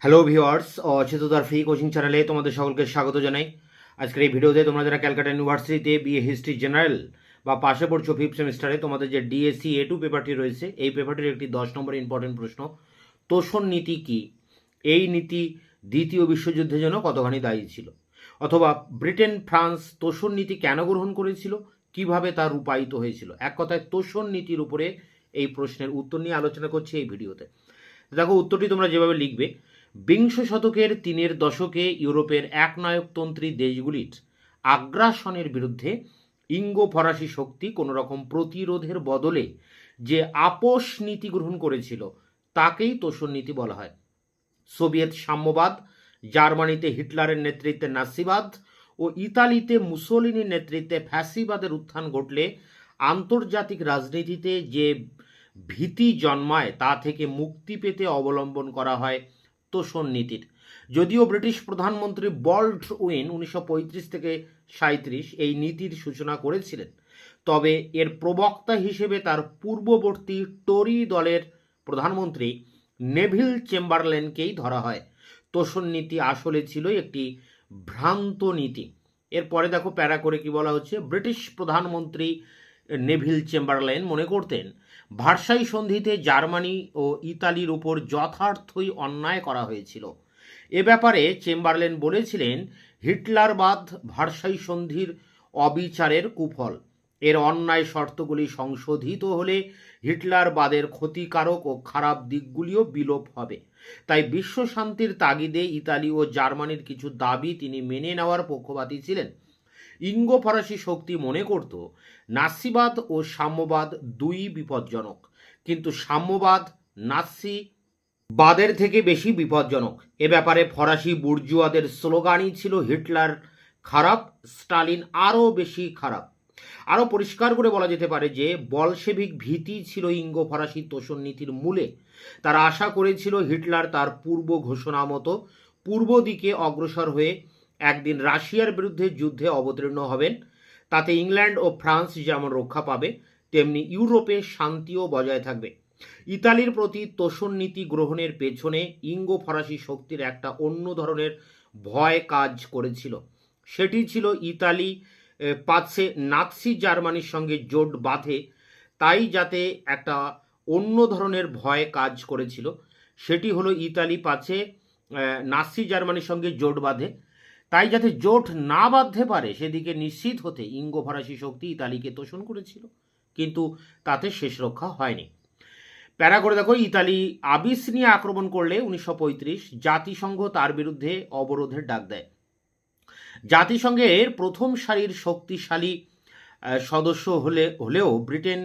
Hello viewers, অচেতনার free coaching চ্যানেলে তোমাদের সকলকে স্বাগত জানাই। আজকের এই ভিডিওতে তোমরা যারা ক্যালকাটা ইউনিভার্সিটিতে বিএ হিস্ট্রি জেনারেল বা পাশে পড়ছো ফিফথ সেমিস্টারে, তোমাদের যে ডিএসসি A2 পেপারটি রয়েছে, এই পেপারটির একটি 10 নম্বর ইম্পর্টেন্ট প্রশ্ন, তোষণ নীতি কি? এই নীতি দ্বিতীয় বিশ্বযুদ্ধের জন্য কতখানি দায়ী ছিল? অথবা ব্রিটেন ফ্রান্স তোষণ নীতি কেন গ্রহণ করেছিল, কিভাবে তা রূপায়িত হয়েছিল? এক কথায় তোষণ নীতির উপরে এই প্রশ্নের উত্তর নিয়ে আলোচনা করছি এই ভিডিওতে। দেখো, উত্তরটি তোমরা যেভাবে লিখবে: বিংশ শতকের 3-এর দশকে ইউরোপের একনায়কতন্ত্রী দেশগুলির আগ্রাসনের বিরুদ্ধে ইঙ্গো ফরাসি শক্তি কোনো রকম প্রতিরোধের বদলে যে আপোষ নীতি গ্রহণ করেছিল তাকেই তোষণ নীতি বলা হয়। সোভিয়েত সাম্যবাদ, জার্মানিতে হিটলারের নেতৃত্বে নাৎসিবাদ ও ইতালিতে মুসোলিনির নেতৃত্বে ফ্যাসিবাদের উত্থান ঘটলে আন্তর্জাতিক রাজনীতিতে যে ভীতি জন্মায় তা থেকে মুক্তি পেতে অবলম্বন করা হয় তোষণ নীতির। যদিও ব্রিটিশ প্রধানমন্ত্রী বল্ডউইন 1935 থেকে 37 এই নীতির সূচনা করেছিলেন, তবে এর প্রবক্তা হিসেবে তার পূর্ববর্তী টরি দলের প্রধানমন্ত্রী নেভিল চেম্বারলেনকেই ধরা হয়। তোষণ নীতি আসলে ছিল একটি ভ্রান্ত নীতি। এরপরে দেখো প্যারা করে কি বলা হচ্ছে: ব্রিটিশ প্রধানমন্ত্রী নেভিল চেম্বারলেন মনে করতেন ভার্সাই সন্ধিতে জার্মানি ও ইতালির উপর যথার্থই অন্যায় করা হয়েছিল। এ ব্যাপারে চেম্বারলেন বলেছিলেন, হিটলারবাদ ভার্সাই সন্ধির অবিচারের কুফল। এর অন্যায় শর্তগুলি সংশোধিত হলে হিটলারবাদের ক্ষতিকারক ও খারাপ দিকগুলিও বিলোপ হবে। তাই বিশ্ব শান্তির তাগিদে ইতালি ও জার্মানির কিছু দাবি তিনি মেনে নেওয়ার পক্ষপাতী ছিলেন। ইঙ্গো ফরাসি শক্তি মনে করত নাৎসিবাদ ও সাম্যবাদ দুই বিপজ্জনক, কিন্তু সাম্যবাদ নাৎসিবাদের থেকে বেশি বিপজ্জনক। এ ব্যাপারে ফরাসি বুর্জুয়াদের স্লোগানই ছিল, হিটলার খারাপ, স্টালিন আরও বেশি খারাপ। আরও পরিষ্কার করে বলা যেতে পারে যে বলশেভিক ভীতি ছিল ইঙ্গো ফরাসি তোষণ নীতির মূলে। তারা আশা করেছিল হিটলার তার পূর্ব ঘোষণা মতো পূর্ব দিকে অগ্রসর হয়ে একদিন রাশিয়ার বিরুদ্ধে যুদ্ধে অবতীর্ণ হবেন। তাতে ইংল্যান্ড ও ফ্রান্স যেমন রক্ষা পাবে, তেমনি ইউরোপে শান্তিও বজায় থাকবে। ইতালির প্রতি তোষণ নীতি গ্রহণের পেছনে ইঙ্গো ফরাসি শক্তির একটা অন্য ধরনের ভয় কাজ করেছিল। সেটি ছিল ইতালি পাচ্ছে নাৎসি জার্মানির সঙ্গে জোট বাঁধে, তাই যাতে একটা অন্য ধরনের ভয় কাজ করেছিল। সেটি হলো ইতালি পাচ্ছে নাৎসি জার্মানির সঙ্গে জোট বাঁধে, তাই যাতে জোট না বাঁধতে পারে সেদিকে নিশ্চিত হতে ইঙ্গো ফরাসি শক্তি ইতালিকে তোষণ করেছিল, কিন্তু তাতে শেষ রক্ষা হয়নি। প্যারা করে দেখো, ইতালি আবিসনিয়া আক্রমণ করলে 1935 জাতিসংঘ তার বিরুদ্ধে অবরোধের ডাক দেয়। জাতিসংঘের প্রথম সারির শক্তিশালী সদস্য হলেও ব্রিটেন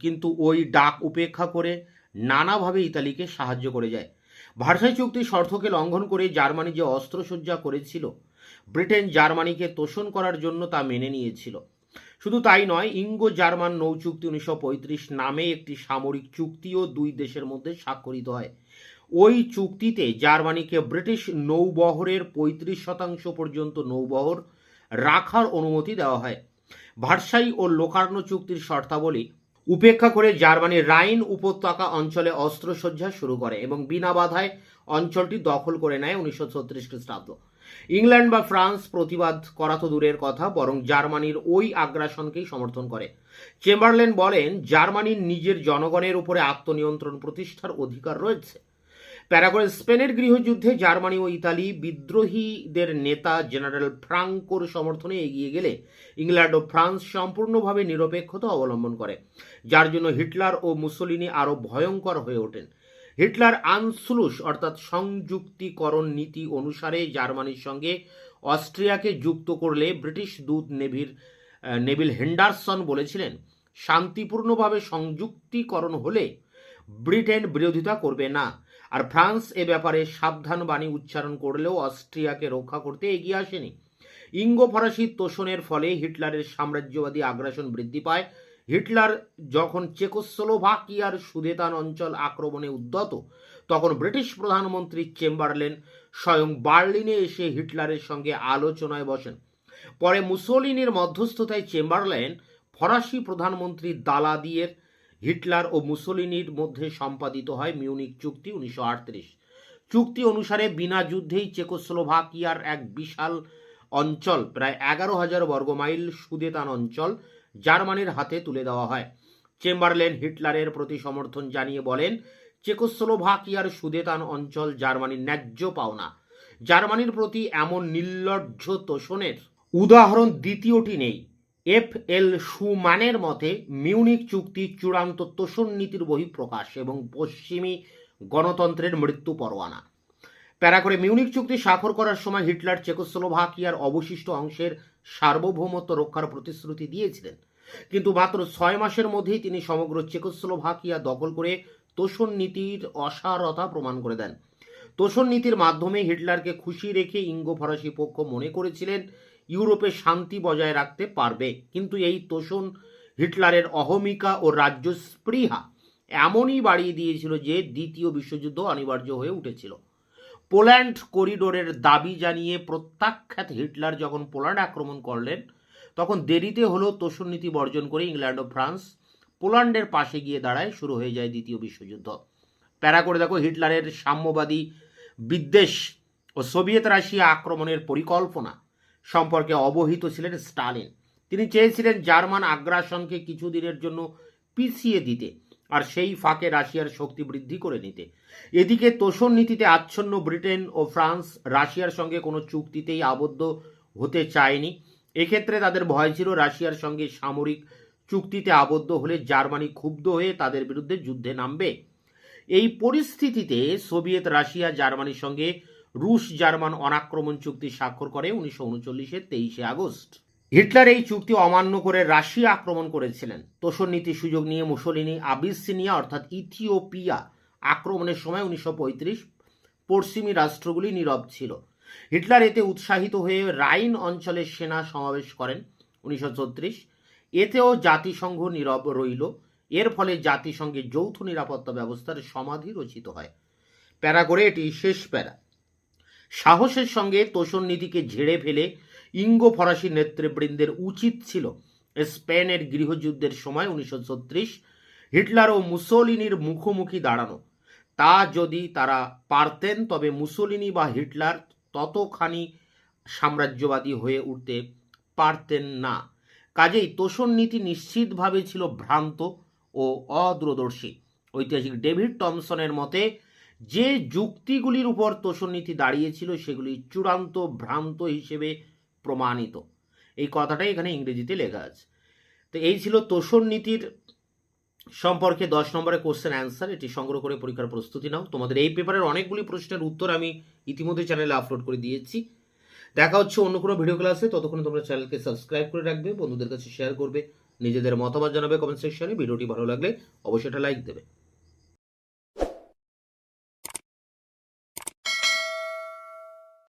কিন্তু ওই ডাক উপেক্ষা করে নানাভাবে ইতালিকে সাহায্য করে যায়। ভার্সাই চুক্তির শর্তকে লঙ্ঘন করে জার্মানি যে অস্ত্রসজ্জা করেছিল, ব্রিটেন জার্মানিকে তোষণ করার জন্য তা মেনে নিয়েছিল। শুধু তাই নয়, ইঙ্গো জার্মান নৌ চুক্তি 1935 নামে একটি সামরিক চুক্তিও দুই দেশের মধ্যে স্বাক্ষরিত হয়। ওই চুক্তিতে জার্মানিকে ব্রিটিশ নৌবহরের 35% পর্যন্ত নৌবহর রাখার অনুমতি দেওয়া হয়। ভার্সাই ও লোকার্নো চুক্তির শর্তাবলী উপেক্ষা করে জার্মানি রাইন উপত্যকা অঞ্চলে অস্ত্রসজ্জা শুরু করে এবং বিনা বাধায় অঞ্চলটি দখল করে নেয় 1936 খ্রিস্টাব্দ। ইংল্যান্ড বা ফ্রান্স প্রতিবাদ করা তো দূরের কথা, বরং জার্মানির ওই আগ্রাসনকেই সমর্থন করে। চেম্বারলেন বলেন, জার্মানির নিজের জনগণের উপরে আত্মনিয়ন্ত্রণ প্রতিষ্ঠার অধিকার রয়েছে। প্যারাগুয়ে স্পেনের গৃহযুদ্ধে জার্মানি ও ইতালি বিদ্রোহীদের নেতা জেনারেল ফ্রাঙ্কোর সমর্থনে এগিয়ে গেলে ইংল্যান্ড ও ফ্রান্স সম্পূর্ণভাবে নিরপেক্ষতা অবলম্বন করে, যার জন্য হিটলার ও মুসোলিনি আরও ভয়ঙ্কর হয়ে ওঠেন। হিটলার আনসুলুস অর্থাৎ সংযুক্তিকরণ নীতি অনুসারে জার্মানির সঙ্গে অস্ট্রিয়াকে যুক্ত করলে ব্রিটিশ দূত নেভিল হেন্ডারসন বলেছিলেন, শান্তিপূর্ণভাবে সংযুক্তিকরণ হলে ব্রিটেন বিরোধিতা করবে না। আর ফ্রান্স এ ব্যাপারে সাবধান বাণী উচ্চারণ করলেও অস্ট্রিয়াকে রক্ষা করতে এগিয়ে আসেনি। ইঙ্গো ফরাসি তোষণের ফলে হিটলারের সাম্রাজ্যবাদী আগ্রাসন বৃদ্ধি পায়। হিটলার যখন চেকোস্লোভাকিয়ার সুদেতান অঞ্চল আক্রমণে উদ্যত, তখন ব্রিটিশ প্রধানমন্ত্রী চেম্বারলেন স্বয়ং বার্লিনে এসে হিটলারের সঙ্গে আলোচনায় বসেন। পরে মুসোলিনির মধ্যস্থতায় চেম্বারলেন ফরাসি প্রধানমন্ত্রী দালাদিয়ের হিটলার ও মুসোলিনির মধ্যে সম্পাদিত হয় মিউনিক চুক্তি 1938। চুক্তি অনুসারে বিনা যুদ্ধেই চেকোস্লোভাকিয়ার এক বিশাল অঞ্চল প্রায় 11,000 বর্গমাইল সুদেতান অঞ্চল জার্মানির হাতে তুলে দেওয়া হয়। চেম্বারলেন হিটলারের প্রতি সমর্থন জানিয়ে বলেন, চেকোস্লোভাকিয়ার সুদেতান অঞ্চল জার্মানির ন্যায্য পাওনা। জার্মানির প্রতি এমন নির্লজ্জ তোষণের উদাহরণ দ্বিতীয়টি নেই। এফ.এল. শুম্যানের মতে মিউনিক চুক্তি চূড়ান্ত তোষণ নীতির বহিঃপ্রকাশ এবং পশ্চিমী গণতন্ত্রের মৃত্যু পরোয়ানা। প্যারা করে মিউনিক চুক্তি স্বাক্ষর করার সময় হিটলার চেকোস্লোভাকিয়ার অবশিষ্ট অংশের সার্বভৌমত্ব রক্ষার প্রতিশ্রুতি দিয়েছিলেন, কিন্তু মাত্র 6 মাসের মধ্যেই তিনি সমগ্র চেকোস্লোভাকিয়া দখল করে তোষণ নীতির অসারতা প্রমাণ করে দেন। তোষণ নীতির মাধ্যমে হিটলারকে খুশি রেখে ইঙ্গো ফরাসি পক্ষ মনে করেছিলেন ইউরোপে শান্তি বজায় রাখতে পারবে, কিন্তু এই তোষণ হিটলারের অহমিকা ও রাজ্য স্পৃহা এমনই বাড়িয়ে দিয়েছিল যে দ্বিতীয় বিশ্বযুদ্ধ অনিবার্য হয়ে উঠেছিল। পোল্যান্ড করিডোরের দাবি জানিয়ে প্রত্যাখ্যাত হিটলার যখন পোল্যান্ড আক্রমণ করলেন, তখন দেরিতে হলেও তোষণ নীতি বর্জন করে ইংল্যান্ড ও ফ্রান্স পোল্যান্ডের পাশে গিয়ে দাঁড়ায়, শুরু হয়ে যায় দ্বিতীয় বিশ্বযুদ্ধ। প্যারা করে দেখো, হিটলারের সাম্যবাদী বিদ্বেষ ও সোভিয়েত রাশিয়া আক্রমণের পরিকল্পনা সম্পর্কে অবহিত ছিলেন স্টালিন। তিনি চেয়েছিলেন জার্মান আগ্রাসনকে কিছুদিনের জন্য পিছিয়ে দিতে আর সেই ফাঁকে রাশিয়ার শক্তি বৃদ্ধি করে নিতে। এদিকে তোষণ নীতিতে আচ্ছন্ন ব্রিটেন ও ফ্রান্স রাশিয়ার সঙ্গে কোনো চুক্তিতেই আবদ্ধ হতে চায়নি। এক্ষেত্রে তাদের ভয় ছিল রাশিয়ার সঙ্গে সামরিক চুক্তিতে আবদ্ধ হলে জার্মানি ক্ষুব্ধ হয়ে তাদের বিরুদ্ধে যুদ্ধে নামবে। এই পরিস্থিতিতে সোভিয়েত রাশিয়া জার্মানির সঙ্গে রুশ জার্মান অনাক্রমণ চুক্তি স্বাক্ষর করে 1939-এর 23 আগস্ট। হিটলার এই চুক্তি অমান্য করে রাশিয়া আক্রমণ করেছিলেন। তোষণ নীতির সুযোগ নিয়ে মুসোলিনি আবিসিনিয়া অর্থাৎ ইথিওপিয়া আক্রমণের সময় 1935 পশ্চিমী রাষ্ট্রগুলি নীরব ছিল। হিটলার এতে উৎসাহিত হয়ে রাইন অঞ্চলে সেনা সমাবেশ করেন 1936। এতেও জাতিসংঘ নীরব রইল। এর ফলে জাতিসংঘের যৌথ নিরাপত্তা ব্যবস্থার সমাধি রচিত হয়। প্যারা করে এটি শেষ প্যারা। সাহসের সঙ্গে তোষণ নীতিকে ঝেড়ে ফেলে ইঙ্গো ফরাসি নেতৃবৃন্দের উচিত ছিল স্পেনের গৃহযুদ্ধের সময় 1936 হিটলার ও মুসোলিনির মুখোমুখি দাঁড়ানো। তা যদি তারা পারতেন, তবে মুসোলিনি বা হিটলার ততখানি সাম্রাজ্যবাদী হয়ে উঠতে পারতেন না। কাজেই তোষণ নীতি নিশ্চিতভাবে ছিল ভ্রান্ত ও অদূরদর্শী। ঐতিহাসিক ডেভিড টমসনের মতে যে যুক্তিগুলির উপর তোষণ নীতি দাঁড়িয়েছিল সেগুলি চূড়ান্ত ভ্রান্ত হিসেবে প্রমাণিত। এই কথাটাই এখানে ইংরেজিতে লেখা আছে। তো এই ছিল তোষণ নীতির সম্পর্কে 10 নম্বরের কোশ্চেন অ্যান্সার। এটি সংগ্রহ করে পরীক্ষার প্রস্তুতি নাও। তোমাদের এই পেপারের অনেকগুলি প্রশ্নের উত্তর আমি ইতিমধ্যে চ্যানেলে আপলোড করে দিয়েছি। দেখা হচ্ছে অন্য কোনো ভিডিও ক্লাসে। ততক্ষণে তোমরা চ্যানেলকে সাবস্ক্রাইব করে রাখবে, বন্ধুদের কাছে শেয়ার করবে, নিজেদের মতামত জানাবে কমেন্ট সেকশনে। ভিডিওটি ভালো লাগলে অবশ্যই একটা লাইক দেবে।